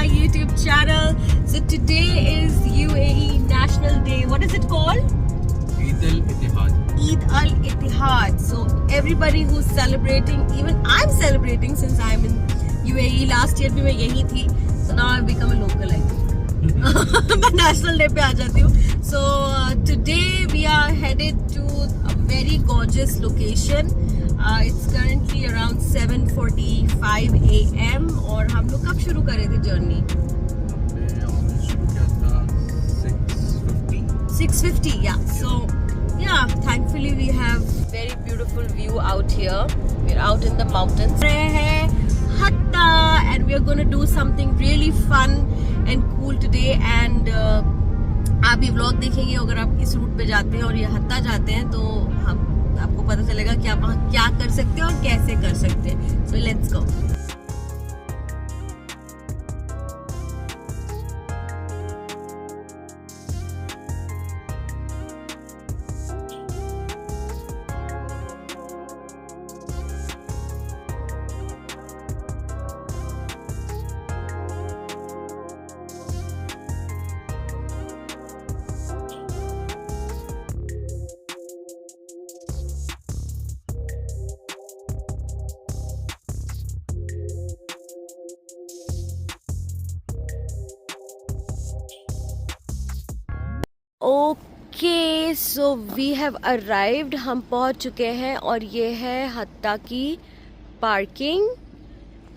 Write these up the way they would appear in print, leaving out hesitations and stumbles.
my YouTube channel. So today is UAE National Day. What is it called? Eid al-Ittihad. Eid al-Ittihad. So everybody who's celebrating, even I'm celebrating since I'm in UAE. Last year भी मैं यही थी. So now I've become a local, I think. मैं National Day पे आ जाती हूँ. So today we are headed to a very gorgeous location. It's currently around 7:45 AM और हम लोग कब शुरू करे थे journey? 6:50, yeah. So yeah, thankfully we have very beautiful view out here. We're out in the mountains. Hatta, and we are going to do something really fun and cool today. And आप ये vlog देखेंगे अगर आप इस root पे जाते हैं और ये हत्ता जाते हैं तो हम आपको पता चलेगा कि आप वहाँ क्या कर सकते हैं और कैसे कर सकते हैं. So let's go. Okay, so we have arrived. हम पहुंच चुके हैं और ये है हत्ता की parking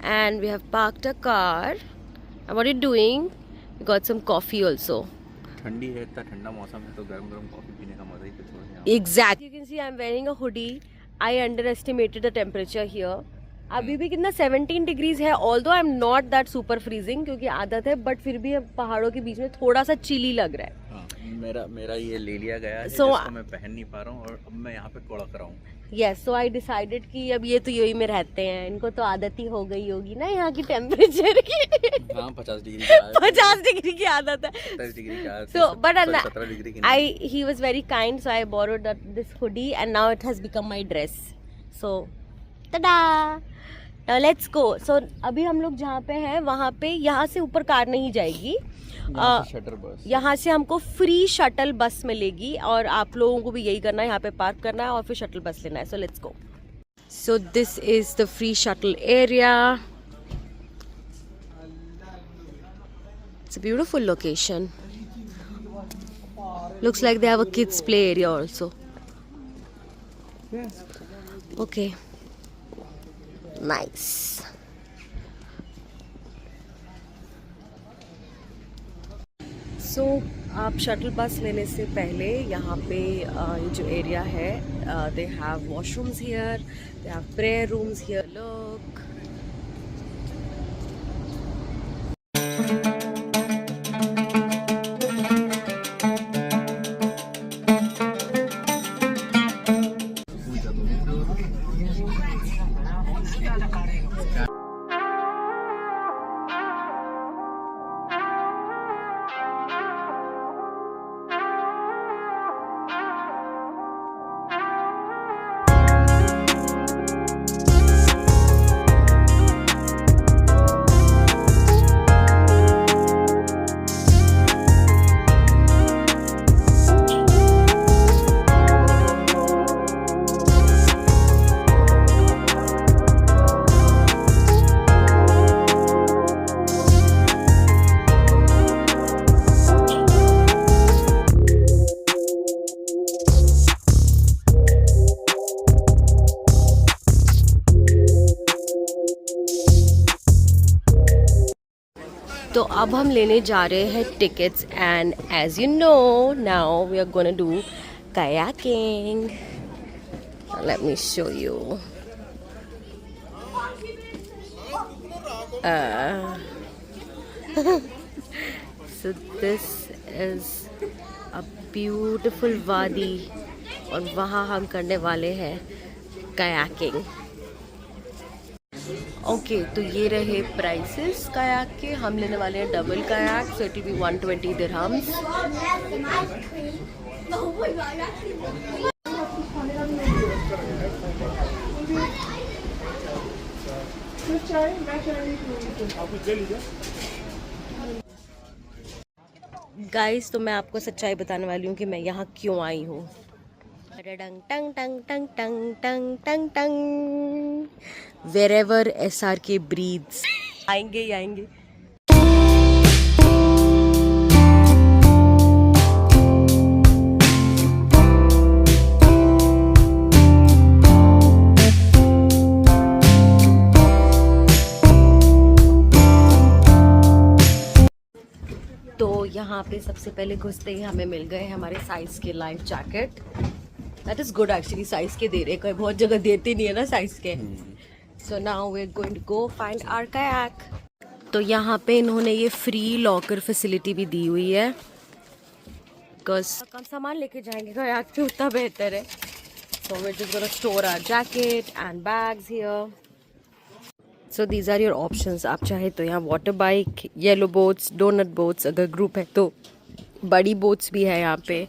and we have parked a car. What are you doing? We got some coffee also. ठंडी है, इतना ठंडा मौसम है तो गरम गरम कॉफी पीने का मजा ही कुछ और है. Exactly. You can see I am wearing a hoodie. I under estimated the temperature here. अभी भी कितना 17 डिग्रीज है. Although I am not that super freezing क्योंकि आदत है, बट फिर भी पहाड़ों के बीच में थोड़ा सा चिली लग रहा है. मेरा ये ले लिया गया है so, जिसको मैं पहन नहीं पा रहा हूँ और अब मैं यहाँ पे कोड़ा कर रहा हूँ. यस, सो आई डिसाइडेड कि अब ये तो यूएई में रहते हैं, इनको तो आदत ही हो गई होगी ना यहाँ की टेम्परेचर की. हाँ, 50 डिग्री 50 डिग्री की आदत है. 70 डिग्री की आदत. So, but 17 डिग्री की. he was very kind, so I borrowed this hoodie and now it has become my dress. So, tada! Now let's go. So अभी हम लोग जहाँ पे हैं वहाँ पे यहाँ से ऊपर कार नहीं जाएगी. यहाँ से हमको फ्री शटल बस मिलेगी और आप लोगों को भी यही करना है, यहाँ पे पार्क करना है और फिर शटल बस लेना है. So let's go. So this is the free shuttle area. It's a beautiful location. Looks like they have a kids play area also. Okay, nice. So आप शटल बस लेने से पहले यहाँ पे ये जो एरिया है, they have washrooms here, they have prayer rooms here. Look. तो अब हम लेने जा रहे हैं tickets and as you know now we are gonna do kayaking. Let me show you. So this is a beautiful wadi और वहाँ हम करने वाले हैं kayaking. ओके, तो ये रहे प्राइसेस कायाक के. हम लेने वाले हैं double kayak, so it will be 120 dirhams. Guys तो मैं आपको सच्चाई बताने वाली हूँ कि मैं यहाँ क्यों आई हूँ। टंग टंग टंग टंग टंग टंग टंग टंग wherever SRK breathes आएंगे ही आएंगे। तो यहाँ पे सबसे पहले घुसते ही हमें मिल गए हमारे साइज के life jacket. That is good actually, size के दे रहे, कोई बहुत जगह देते नहीं है ना साइज के। So now we are going to go find our kayak. तो यहाँ पे इन्होंने ये फ्री लॉकर फैसिलिटी भी दी हुई है, बिकॉज कम सामान लेके जाएंगे कायाक पे उतना बेहतर है। So we are just gonna store our jacket and bags here. So these are your options. आप चाहे तो यहाँ water bike, yellow boats, donut boats, अगर ग्रुप है तो बड़ी बोट्स भी है यहाँ पे,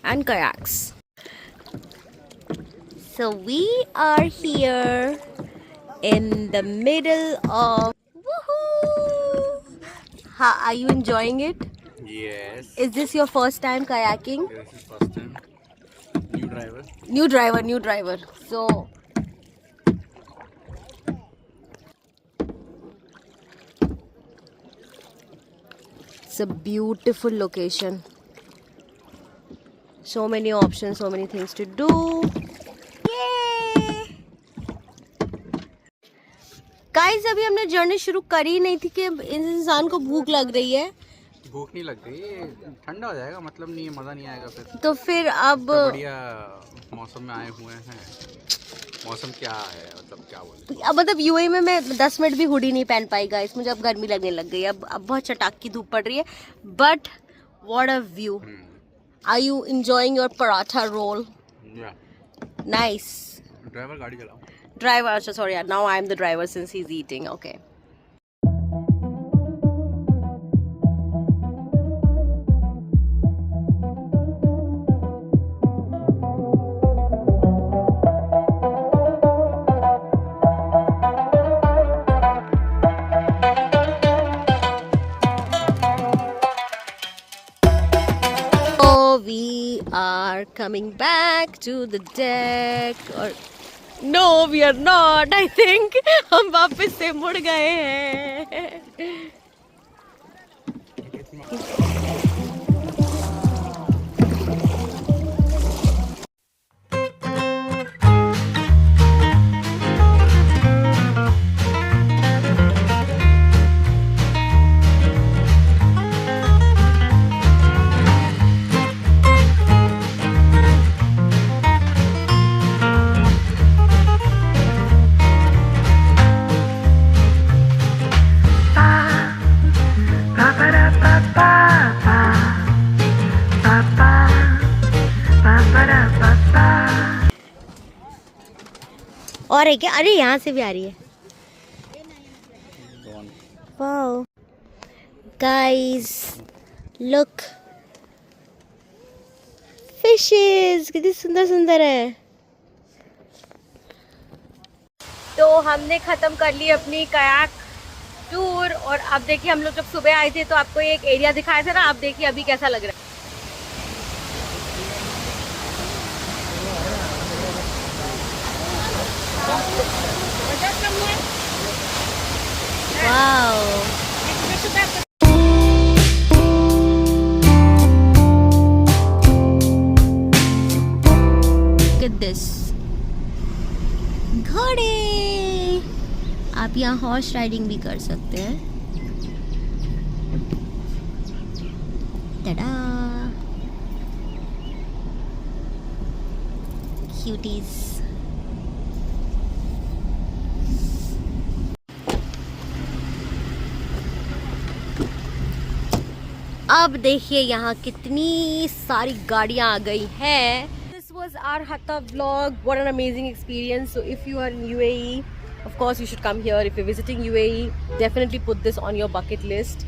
and kayaks. So we are here in the middle of Are you enjoying it? Yes. Is this your first time kayaking? This is first time. New driver. New driver. So it's a beautiful location. So many options, so many things to do. Yay! Guys, अभी हमने journey शुरू करी नहीं थी कि इंसान को भूख लग रही है। भूख नहीं लग रही, ठंडा हो जाएगा, मतलब नहीं है, मजा नहीं आएगा फिर। तो फिर अब तो बढ़िया मौसम में आए हुए हैं। मौसम क्या है, मतलब क्या बोलते हैं? अब मतलब यूएई में मैं 10 मिनट भी हुडी नहीं पहन पाई गाइस, मुझे अब गर्मी लगने लग गई। अब बहुत चटाक की धूप पड़ रही है, but what a view. Are you enjoying your paratha roll? Nice. Driver गाड़ी चलाओ। Driver, sorry, now I am the driver since he's eating. Okay. So we are coming back to the deck. Or No, we are not. I think हम वापस से मुड़ गए हैं। और है क्या? अरे यहाँ से भी आ रही है। वाओ गाइस, लुक, फिशेस कितनी सुंदर सुंदर है। तो हमने खत्म कर ली अपनी कयाक टूर, और अब देखिए हम लोग जब सुबह आए थे तो आपको एक एरिया दिखाया था ना, आप देखिए अभी कैसा लग रहा है। Wow. Look at this. घोड़े, आप यहाँ हॉर्स राइडिंग भी कर सकते हैं। टडा, क्यूटीज। अब देखिए यहाँ कितनी सारी गाड़ियाँ आ गई हैं। This was our Hatta vlog. What an amazing experience. So if you are in UAE, of course you should come here. If you're visiting UAE, definitely put this on your bucket list.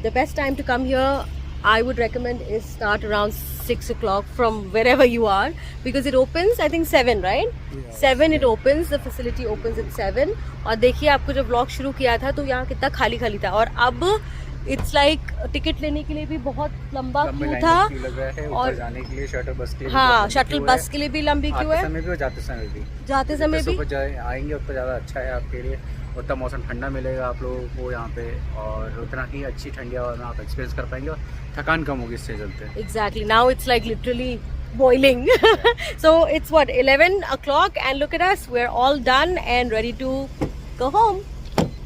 The best time to come here, I would recommend, is start around 6 o'clock from wherever you are, because it opens I think 7, right? Yeah, 7 it opens, the facility opens at 7. और देखिए आपको जब vlog शुरू किया था तो यहाँ कितना खाली खाली था, और अब इट्स लाइक टिकट लेने के लिए भी बहुत लंबा लंबी क्यू लाइन था। क्यू लग रहा है, और ऊपर जाने के लिए शटल बस के लिए हाँ, बहुत लंबी शटल queue बस है। के लिए भी लंबी क्यू आते है, समय भी और जाते समय भी। जाते समय जितने भी। सुबह आएंगे उतना ज़्यादा अच्छा है आपके लिए, उतना मौसम ठंडा मिलेगा आप लोगों को यहाँ पे, और उतना ही अच्छी ठंडी हवा में आप एक्सपीरियंस कर पाएंगे और थकान कम होगी इससे चलते। Exactly. Now it's like literally boiling. So it's what, 11 o'clock, and look at us. We're all done and ready to go home.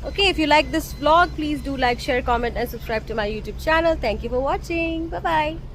Okay, if you like this vlog, please do like, share, comment and subscribe to my YouTube channel. Thank you for watching. Bye bye.